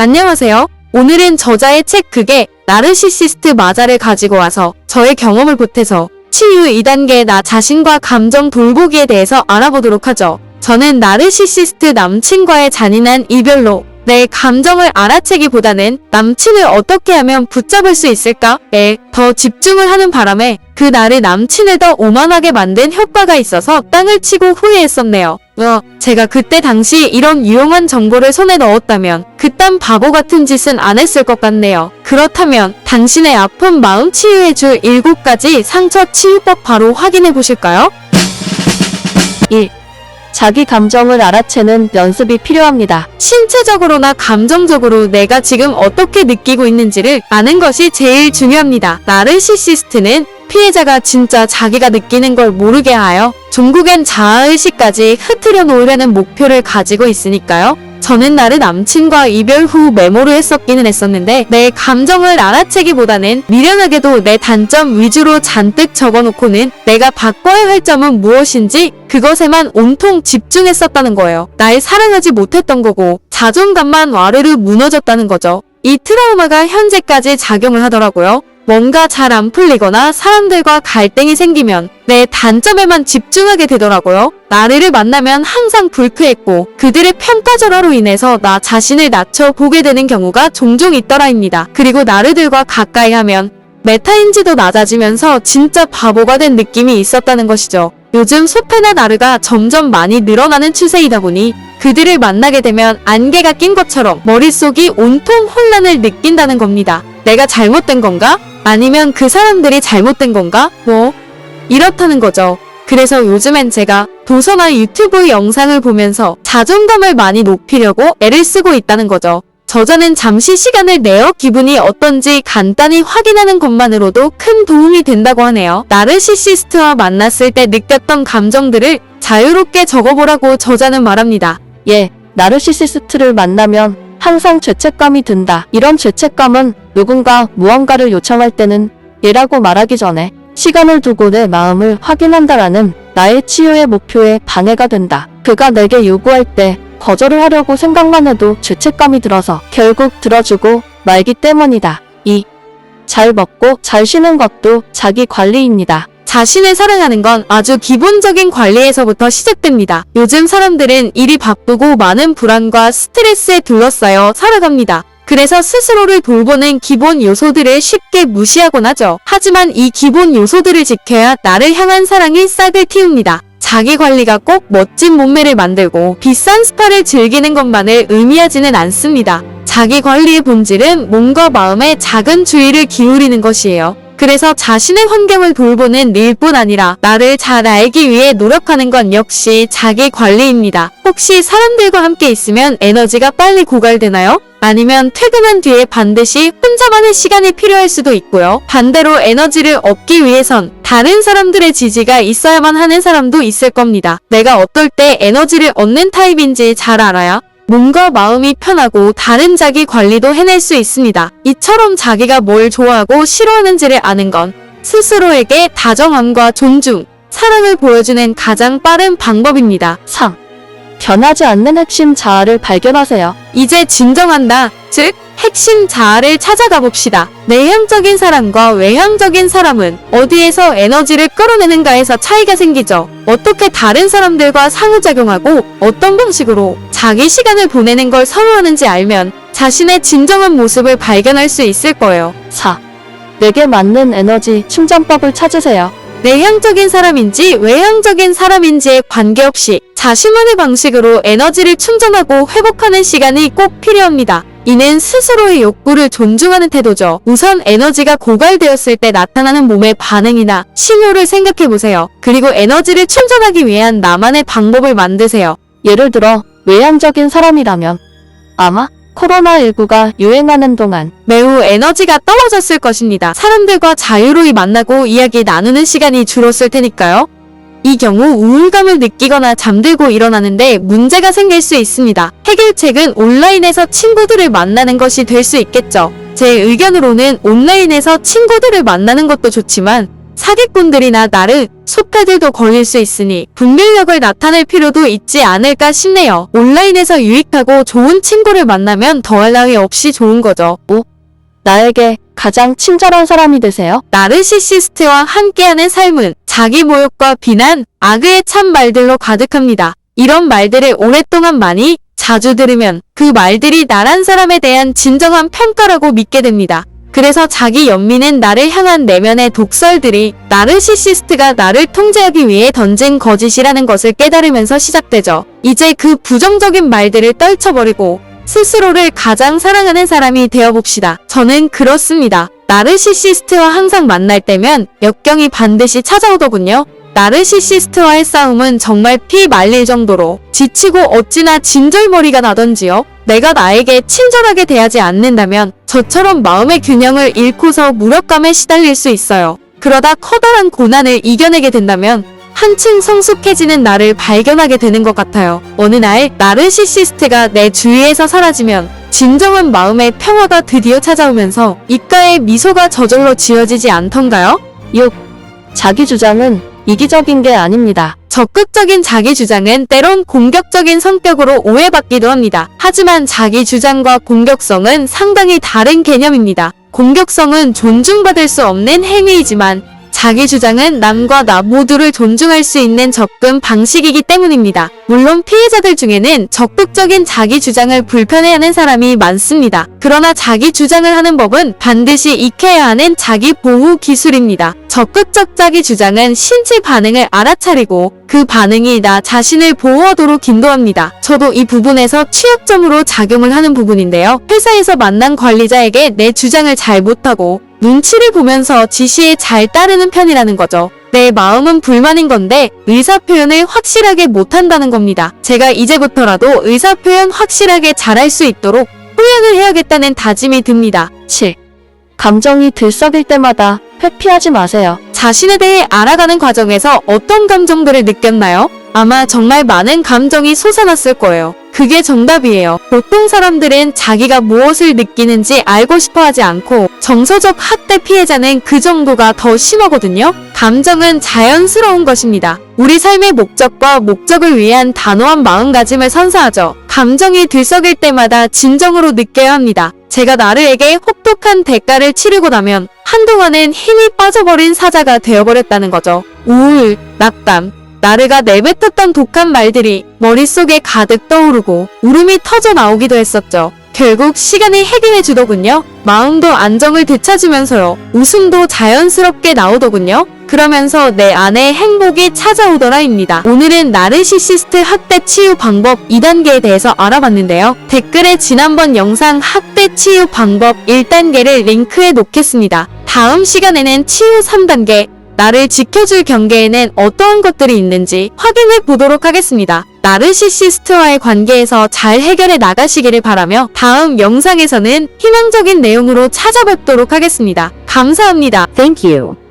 안녕하세요. 오늘은 저자의 책 극의 나르시시스트 마자를 가지고 와서 저의 경험을 보태서 치유 2단계 나 자신과 감정 돌보기에 대해서 알아보도록 하죠. 저는 나르시시스트 남친과의 잔인한 이별로 내 감정을 알아채기보다는 남친을 어떻게 하면 붙잡을 수 있을까에 더 집중을 하는 바람에 그 나를 남친을 더 오만하게 만든 효과가 있어서 땅을 치고 후회했었네요. 제가 그때 당시 이런 유용한 정보를 손에 넣었다면 그딴 바보 같은 짓은 안 했을 것 같네요. 그렇다면 당신의 아픈 마음 치유해줄 7가지 상처 치유법 바로 확인해 보실까요? 1. 자기 감정을 알아채는 연습이 필요합니다. 신체적으로나 감정적으로 내가 지금 어떻게 느끼고 있는지를 아는 것이 제일 중요합니다. 나르시시스트는 피해자가 진짜 자기가 느끼는 걸 모르게 하여 종국엔 자아의식까지 흐트려 놓으려는 목표를 가지고 있으니까요. 저는 나를 남친과 이별 후 메모를 했었기는 했었는데 내 감정을 알아채기보다는 미련하게도 내 단점 위주로 잔뜩 적어놓고는 내가 바꿔야 할 점은 무엇인지 그것에만 온통 집중했었다는 거예요. 날 사랑하지 못했던 거고 자존감만 와르르 무너졌다는 거죠. 이 트라우마가 현재까지 작용을 하더라고요. 뭔가 잘 안 풀리거나 사람들과 갈등이 생기면 내 단점에만 집중하게 되더라고요. 나르를 만나면 항상 불쾌했고 그들의 평가절하로 인해서 나 자신을 낮춰보게 되는 경우가 종종 있더라입니다. 그리고 나르들과 가까이 하면 메타인지도 낮아지면서 진짜 바보가 된 느낌이 있었다는 것이죠. 요즘 소페나 나르가 점점 많이 늘어나는 추세이다 보니 그들을 만나게 되면 안개가 낀 것처럼 머릿속이 온통 혼란을 느낀다는 겁니다. 내가 잘못된 건가? 아니면 그 사람들이 잘못된 건가? 이렇다는 거죠. 그래서 요즘엔 제가 도서나 유튜브 영상을 보면서 자존감을 많이 높이려고 애를 쓰고 있다는 거죠. 저자는 잠시 시간을 내어 기분이 어떤지 간단히 확인하는 것만으로도 큰 도움이 된다고 하네요. 나르시시스트와 만났을 때 느꼈던 감정들을 자유롭게 적어보라고 저자는 말합니다. 나르시시스트를 만나면 항상 죄책감이 든다. 이런 죄책감은 누군가 무언가를 요청할 때는 얘라고 말하기 전에 시간을 두고 내 마음을 확인한다라는 나의 치유의 목표에 방해가 된다. 그가 내게 요구할 때 거절을 하려고 생각만 해도 죄책감이 들어서 결국 들어주고 말기 때문이다. 2. 잘 먹고 잘 쉬는 것도 자기 관리입니다. 자신을 사랑하는 건 아주 기본적인 관리에서부터 시작됩니다. 요즘 사람들은 일이 바쁘고 많은 불안과 스트레스에 둘러싸여 살아갑니다. 그래서 스스로를 돌보는 기본 요소들을 쉽게 무시하곤 하죠. 하지만 이 기본 요소들을 지켜야 나를 향한 사랑이 싹을 틔웁니다. 자기 관리가 꼭 멋진 몸매를 만들고 비싼 스파를 즐기는 것만을 의미하지는 않습니다. 자기 관리의 본질은 몸과 마음에 작은 주의를 기울이는 것이에요. 그래서 자신의 환경을 돌보는 일뿐 아니라 나를 잘 알기 위해 노력하는 건 역시 자기 관리입니다. 혹시 사람들과 함께 있으면 에너지가 빨리 고갈되나요? 아니면 퇴근한 뒤에 반드시 혼자만의 시간이 필요할 수도 있고요. 반대로 에너지를 얻기 위해선 다른 사람들의 지지가 있어야만 하는 사람도 있을 겁니다. 내가 어떨 때 에너지를 얻는 타입인지 잘 알아야 몸과 마음이 편하고 다른 자기 관리도 해낼 수 있습니다. 이처럼 자기가 뭘 좋아하고 싫어하는지를 아는 건 스스로에게 다정함과 존중, 사랑을 보여주는 가장 빠른 방법입니다. 3. 변하지 않는 핵심 자아를 발견하세요. 이제 진정한다. 즉, 핵심 자아를 찾아가 봅시다. 내향적인 사람과 외향적인 사람은 어디에서 에너지를 끌어내는가에서 차이가 생기죠. 어떻게 다른 사람들과 상호작용하고 어떤 방식으로 자기 시간을 보내는 걸 선호하는지 알면 자신의 진정한 모습을 발견할 수 있을 거예요. 4. 내게 맞는 에너지 충전법을 찾으세요. 내향적인 사람인지 외향적인 사람인지에 관계없이 자신만의 방식으로 에너지를 충전하고 회복하는 시간이 꼭 필요합니다. 이는 스스로의 욕구를 존중하는 태도죠. 우선 에너지가 고갈되었을 때 나타나는 몸의 반응이나 신호를 생각해보세요. 그리고 에너지를 충전하기 위한 나만의 방법을 만드세요. 예를 들어 외향적인 사람이라면 아마 코로나19가 유행하는 동안 매우 에너지가 떨어졌을 것입니다. 사람들과 자유로이 만나고 이야기 나누는 시간이 줄었을 테니까요. 이 경우 우울감을 느끼거나 잠들고 일어나는데 문제가 생길 수 있습니다. 해결책은 온라인에서 친구들을 만나는 것이 될 수 있겠죠. 제 의견으로는 온라인에서 친구들을 만나는 것도 좋지만 사기꾼들이나 나르, 소패들도 걸릴 수 있으니 분별력을 나타낼 필요도 있지 않을까 싶네요. 온라인에서 유익하고 좋은 친구를 만나면 더할 나위 없이 좋은 거죠. 나에게 가장 친절한 사람이 되세요. 나르시시스트와 함께하는 삶은 자기 모욕과 비난, 악의의 참 말들로 가득합니다. 이런 말들을 오랫동안 많이 자주 들으면 그 말들이 나란 사람에 대한 진정한 평가라고 믿게 됩니다. 그래서 자기 연민은 나를 향한 내면의 독설들이 나르시시스트가 나를 통제하기 위해 던진 거짓이라는 것을 깨달으면서 시작되죠. 이제 그 부정적인 말들을 떨쳐버리고 스스로를 가장 사랑하는 사람이 되어봅시다. 저는 그렇습니다. 나르시시스트와 항상 만날 때면 역경이 반드시 찾아오더군요. 나르시시스트와의 싸움은 정말 피 말릴 정도로 지치고 어찌나 진절머리가 나던지요. 내가 나에게 친절하게 대하지 않는다면 저처럼 마음의 균형을 잃고서 무력감에 시달릴 수 있어요. 그러다 커다란 고난을 이겨내게 된다면 한층 성숙해지는 나를 발견하게 되는 것 같아요. 어느 날 나르시시스트가 내 주위에서 사라지면 진정한 마음의 평화가 드디어 찾아오면서 입가에 미소가 저절로 지어지지 않던가요? 6. 자기 주장은 이기적인 게 아닙니다. 적극적인 자기 주장은 때론 공격적인 성격으로 오해받기도 합니다. 하지만 자기 주장과 공격성은 상당히 다른 개념입니다. 공격성은 존중받을 수 없는 행위이지만 자기 주장은 남과 나 모두를 존중할 수 있는 접근 방식이기 때문입니다. 물론 피해자들 중에는 적극적인 자기 주장을 불편해하는 사람이 많습니다. 그러나 자기 주장을 하는 법은 반드시 익혀야 하는 자기 보호 기술입니다. 적극적 자기 주장은 신체 반응을 알아차리고 그 반응이 나 자신을 보호하도록 인도합니다. 저도 이 부분에서 취약점으로 작용을 하는 부분인데요. 회사에서 만난 관리자에게 내 주장을 잘 못하고 눈치를 보면서 지시에 잘 따르는 편이라는 거죠. 내 마음은 불만인 건데 의사표현을 확실하게 못한다는 겁니다. 제가 이제부터라도 의사표현 확실하게 잘할 수 있도록 훈련을 해야겠다는 다짐이 듭니다. 7. 감정이 들썩일 때마다 회피하지 마세요. 자신에 대해 알아가는 과정에서 어떤 감정들을 느꼈나요? 아마 정말 많은 감정이 솟아났을 거예요. 그게 정답이에요. 보통 사람들은 자기가 무엇을 느끼는지 알고 싶어 하지 않고 정서적 학대 피해자는 그 정도가 더 심하거든요. 감정은 자연스러운 것입니다. 우리 삶의 목적과 목적을 위한 단호한 마음가짐을 선사하죠. 감정이 들썩일 때마다 진정으로 느껴야 합니다. 제가 나르에게 혹독한 대가를 치르고 나면 한동안은 힘이 빠져버린 사자가 되어버렸다는 거죠. 우울, 낙담, 나르가 내뱉었던 독한 말들이 머릿속에 가득 떠오르고 울음이 터져 나오기도 했었죠. 결국 시간이 해결해 주더군요. 마음도 안정을 되찾으면서요. 웃음도 자연스럽게 나오더군요. 그러면서 내 안에 행복이 찾아오더라입니다. 오늘은 나르시시스트 학대 치유 방법 2단계에 대해서 알아봤는데요. 댓글에 지난번 영상 학대 치유 방법 1단계를 링크해 놓겠습니다. 다음 시간에는 치유 3단계 나를 지켜줄 경계에는 어떠한 것들이 있는지 확인해 보도록 하겠습니다. 나르시시스트와의 관계에서 잘 해결해 나가시기를 바라며 다음 영상에서는 희망적인 내용으로 찾아뵙도록 하겠습니다. 감사합니다. Thank you.